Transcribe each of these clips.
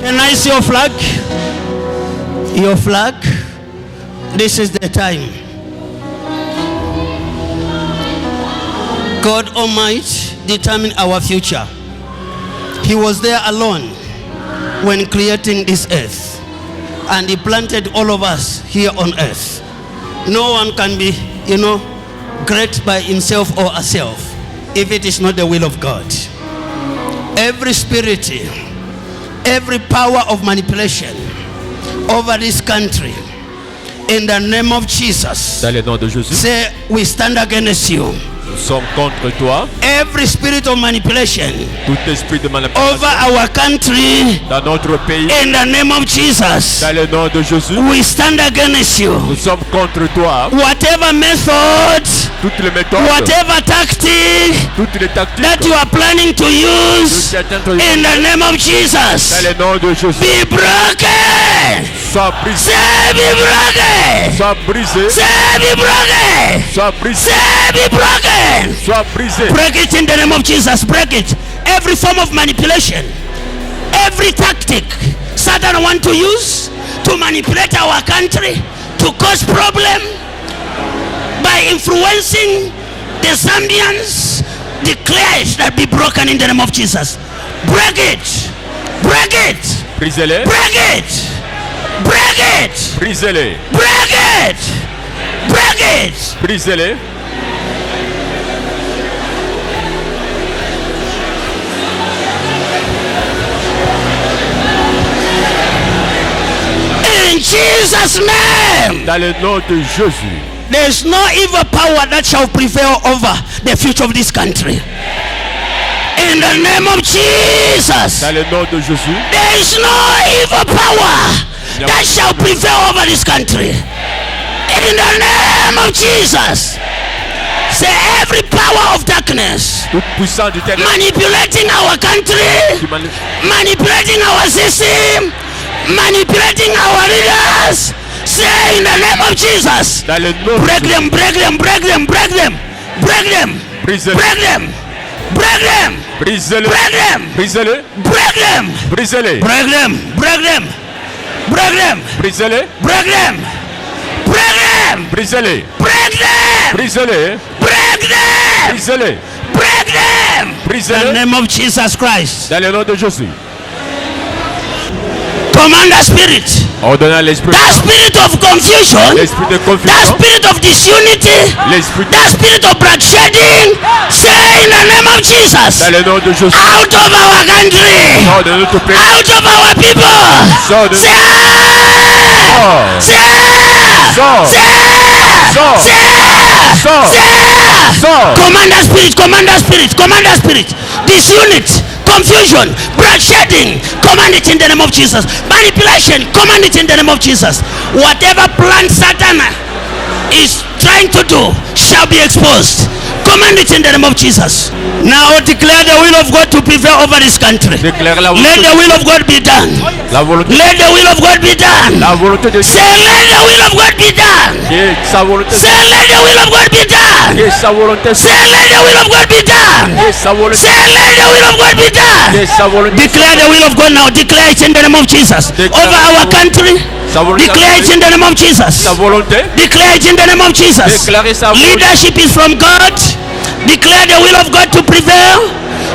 Can I see your flag? Your flag. This is the time. God Almighty determined our future. He was there alone when creating this earth, and He planted all of us here on earth. No one can be, great by himself or herself if it is not the will of God. Every spirit, every power of manipulation over this country, in the name of Jesus, dans le nom de Jésus, say we stand against you. nous sommes contre toi. Every spirit of manipulation Tout esprit de manipulation over our country, dans notre pays, in the name of Jesus, dans le nom de Jésus, we stand against you. nous sommes contre toi. Whatever method, Toutes les méthodes, whatever tactic toutes les tactiques that you are planning to use, in the name of Jesus, dans le nom de Jésus, be broken. sois brisé, Say be broken. sois brisé, Say be broken. sois brisé, Say be broken. sois brisé. Break it in the name of Jesus. Break it. Every form of manipulation, every tactic Satan want to use to manipulate our country, to cause problem by influencing the Zambians, declare it that be broken in the name of Jesus. Break it. Break it. Brisez-les, Break it. Break it. brisez-les, Break it. Break it. brisez-les. In Jesus' name. Dans le nom de Jésus, There is no evil power that shall prevail over the future of this country. In the name of Jesus, dans le nom de Jésus, there is no evil power that shall prevail over this country. In the name of Jesus, say every power of darkness toute puissance du ténèbre manipulating our country, qui manipule manipulating our system, manipulating our leaders, say in the name of Jesus, dans le nom break them, break them, break them, break them, break them, brisez-les, break them, break them, brisez-les, break them, brisez-les, break them, brisez-les, break them, break them, break them, brisez-les, break them, break them, brisez-les, break them, brisez-les, break them, brisez-les, break them. In the brisez-les, name of Jesus Christ. dans le nom de Jésus. Command the spirit, Ordonnez à l'esprit, that spirit of confusion, l'esprit de that confusion, spirit of disunity, l'esprit that spirit of bloodshedding, say in the name of Jesus, dans le nom de Jésus, out of our country, sors de notre pays, out of our people, sors de say, sors, say, sors, say, sors, say, sors, say. sors. Command the spirit, command the spirit, command the spirit, disunity, confusion, bloodshedding, command it in the name of Jesus. Manipulation, command it in the name of Jesus. Whatever plan Satan is trying to do shall be exposed. Command it in the name of Jesus. Now declare the will of God to prevail over this country. Déclare la Let volonté, the will of God be done. la volonté, Let the will of God be done. la volonté de Dieu, Say, let the will of God be done. et sa volonté, Say, let the will of God be done. et sa volonté, Say, let the will of God be done. et sa volonté, Say, let the will of God be done. et sa volonté, Declare the will of God now. Declare it in the name of Jesus. Over our country. sa volonté, Declare it in the name of Jesus. sa volonté, Declare it in the name of Jesus. déclarer sa volonté, Leadership is from God. Declare the will of God to prevail.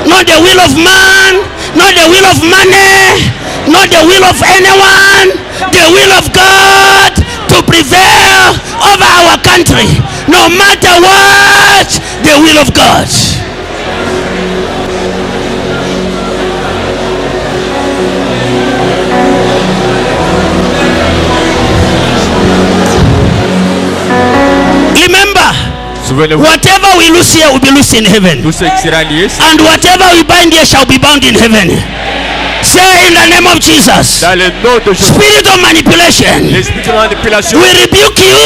Not the will of man. Not the will of money. Not the will of anyone. The will of God to prevail over our country. No matter what, the will of God. Remember, souvenez-vous, whatever we lose here will be loosed in heaven, tout ce qui sera lié, and whatever we bind here shall be bound in heaven. Say in the name of Jesus, dans le nom de Jésus, spirit of manipulation, l'esprit de manipulation, we rebuke you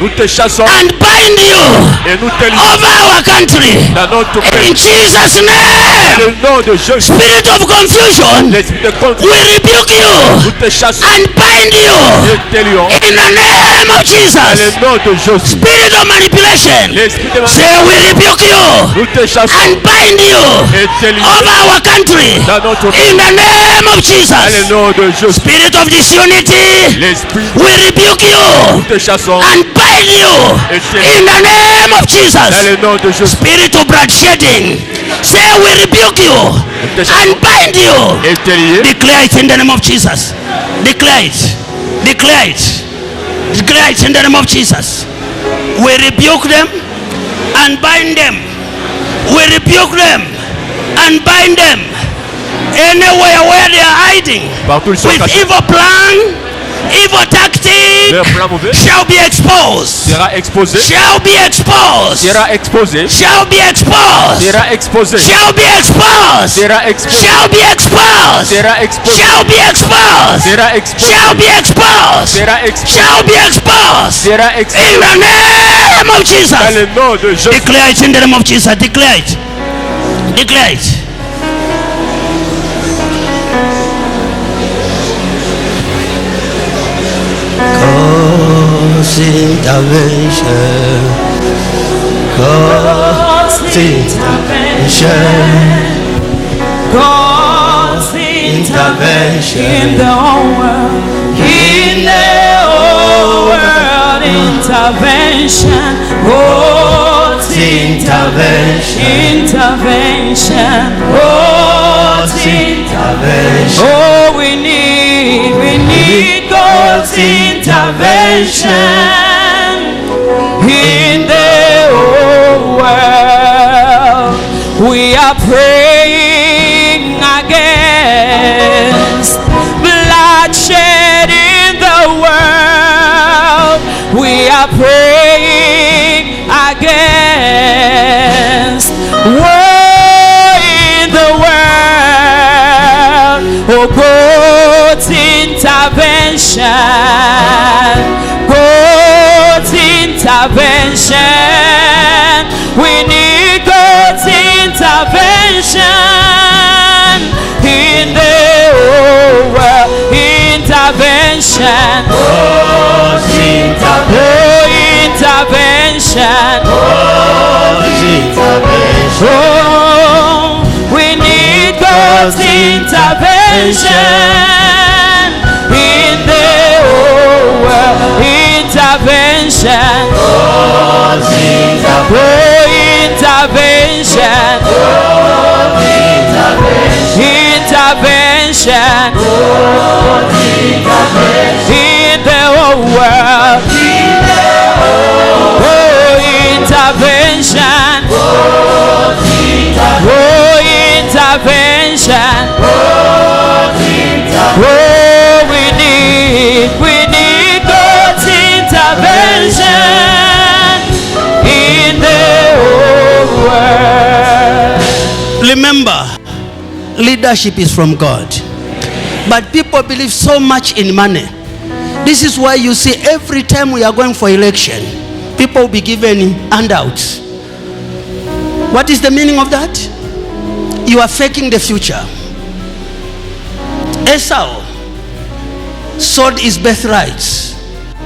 nous te chassons and bind you et nous te lions over our country. dans notre pays, In Jesus' dans name, le nom de Jésus, spirit of confusion, l'esprit de confusion, we rebuke you nous te chassons and bind you et te lions in the name of dans Jesus. le nom de Jésus, Spirit of manipulation, l'esprit de say we rebuke you Nous te chassons and bind you et te lions over our country. dans notre In the name of dans le Jesus. nom de Jésus. Spirit of disunity, L'esprit, we rebuke you nous te chassons and bind you et te in the name of dans Jesus. le nom de Jésus. Spirit of bloodshedding, say we rebuke you and bind you. Et te lier Declare it in the name of Jesus. Declare it. Declare it. Declare it in the name of Jesus. We rebuke them and bind them. We rebuke them and bind them. Anywhere where they are hiding partout ils sont with cachés. evil plan, evil tactic Leur plan mauvais shall be exposed. sera exposé. Shall be exposed. Sera exposé. Shall be exposed. Sera exposé. Shall be exposed. Sera exposé. Shall be exposed. Sera exposé. Shall be exposed. Sera exposé. Shall be exposed. Sera exposé. Shall be exposed. Sera exposé. In the name of Dans Jesus. le nom de Jésus. Declare it in the name of Jesus. Declare it. Declare it. God's intervention. God's intervention. God's intervention in the whole world, in the whole world, intervention, God's intervention, God's intervention. Oh, we need God's intervention in the whole world. We are praying against bloodshed in the world. We are praying against war in the world. Oh, God's intervention, God's intervention. We need God's intervention in the whole world. Intervention, God's intervention, God's intervention. Oh, we need God's intervention in the whole world. Intervention, God's intervention, intervention in the whole world. Oh, intervention, oh, intervention. Oh, we need God's intervention in the whole world. Remember, leadership is from God. But people believe so much in money. This is why you see every time we are going for election, people will be given handouts. What is the meaning of that? You are faking the future. Esau sold his birthrights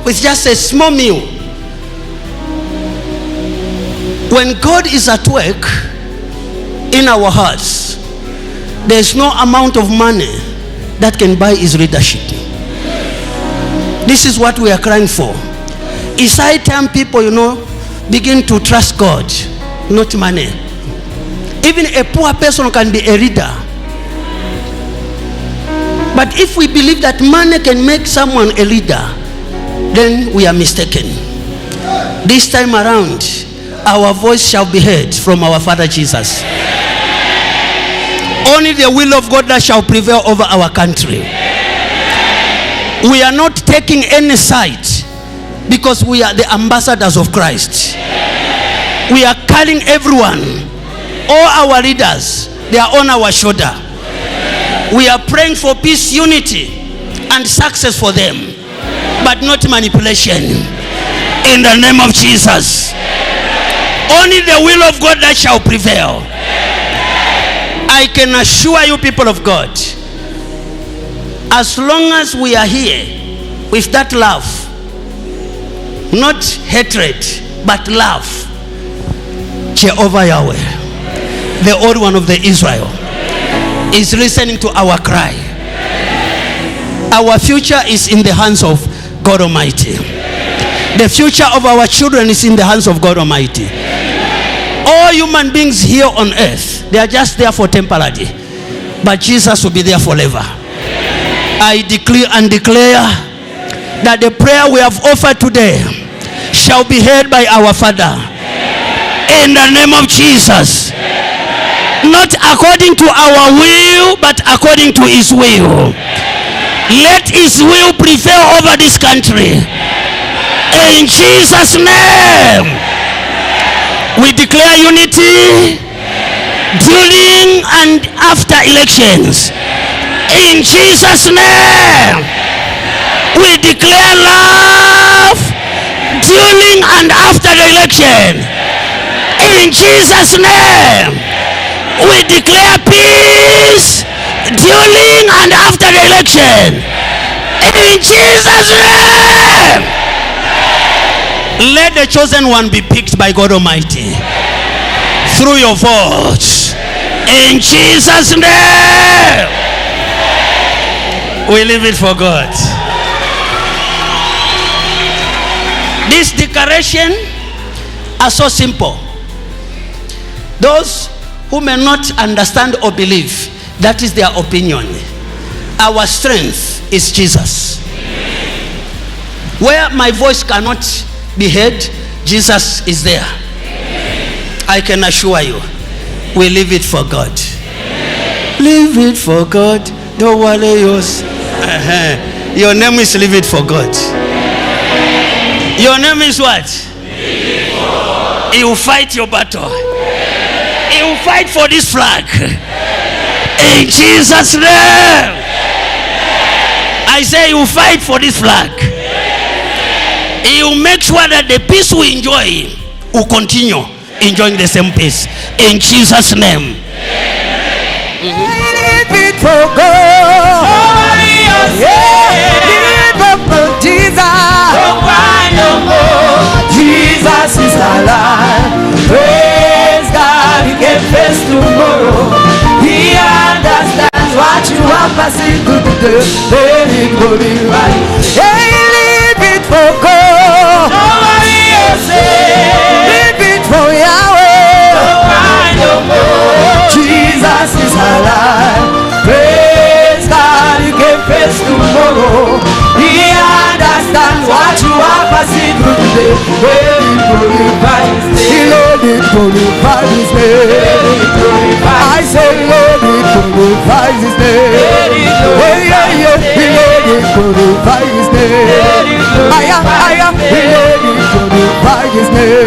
with just a small meal. When God is at work in our hearts, there is no amount of money that can buy his leadership. This is what we are crying for. It's high time people, begin to trust God, not money. Even a poor person can be a leader. But if we believe that money can make someone a leader, then we are mistaken. This time around, our voice shall be heard from our Father Jesus. Only the will of God that shall prevail over our country. We are not taking any side because we are the ambassadors of Christ. We are carrying everyone, all our leaders, they are on our shoulder. We are praying for peace, unity, and success for them, but not manipulation. In the name of Jesus. Only the will of God that shall prevail. I can assure you, people of God, as long as we are here with that love, not hatred, but love, Jehovah Yahweh, the Old One of the Israel, is listening to our cry. Our future is in the hands of God Almighty. The future of our children is in the hands of God Almighty. All human beings here on earth, they are just there for temporary, but Jesus will be there forever. I declare and declare that the prayer we have offered today shall be heard by our Father. In the name of Jesus. Not according to our will, but according to his will. Let his will prevail over this country. In Jesus' name. We declare unity during and after elections. In Jesus' name. We declare love during and after the election. In Jesus' name. We declare peace during and after the election. In Jesus' name. Let the chosen one be picked by God Almighty through your votes. In Jesus' name. We leave it for God. This declaration are so simple. Those who may not understand or believe, that is their opinion. Our strength is Jesus. Where my voice cannot be heard, Jesus is there. I can assure you, we leave it for God. Leave it for God. Don't worry yours. Your name is leave it for God. Your name is what? He will fight your battle. He will fight for this flag. In Jesus' name. I say he will fight for this flag. He will make sure that the peace we enjoy will continue enjoying the same peace. In Jesus' name. Leave it for God. Give up on Jesus. Don't cry no more. Jesus is alive. Praise God, He can face tomorrow. He understands what you are passing through today. Let it go be right. Hey, leave it for God. Nobody else say. Leave it for Yahweh. Don't cry no more. Jesus is alive. Praise God, He can face tomorrow. He understands what you are passing through today. Let it glorify His name. Let it glorify His name. I say let it glorify His name. Hey, yeah, yeah. Let it glorify His name. I am. Let it glorify His name.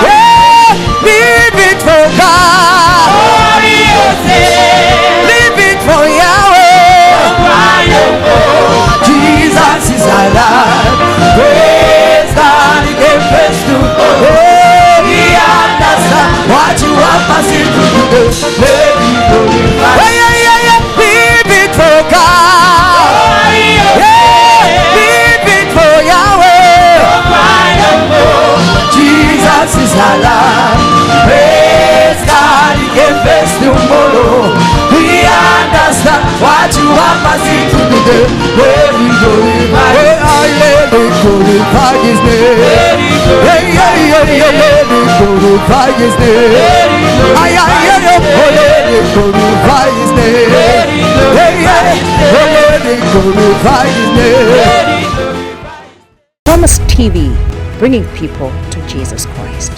Yeah, leave it for God. Leave it for Yahweh. Jesus is alive. Praise God, He gave face to all. He understands what you are passing through today. Let it glorify. Yeah. Leave it for God. Yeah, leave it for Yahweh. Jesus is alive. Praise God, He gave face tomorrow. He understands what you are passing through today. Let it glorify. Let it glorify His name. Yeah. Let it glorify His name. Let it glorify His name. Let it glorify His name. Thomas TV, bringing people to Jesus Christ.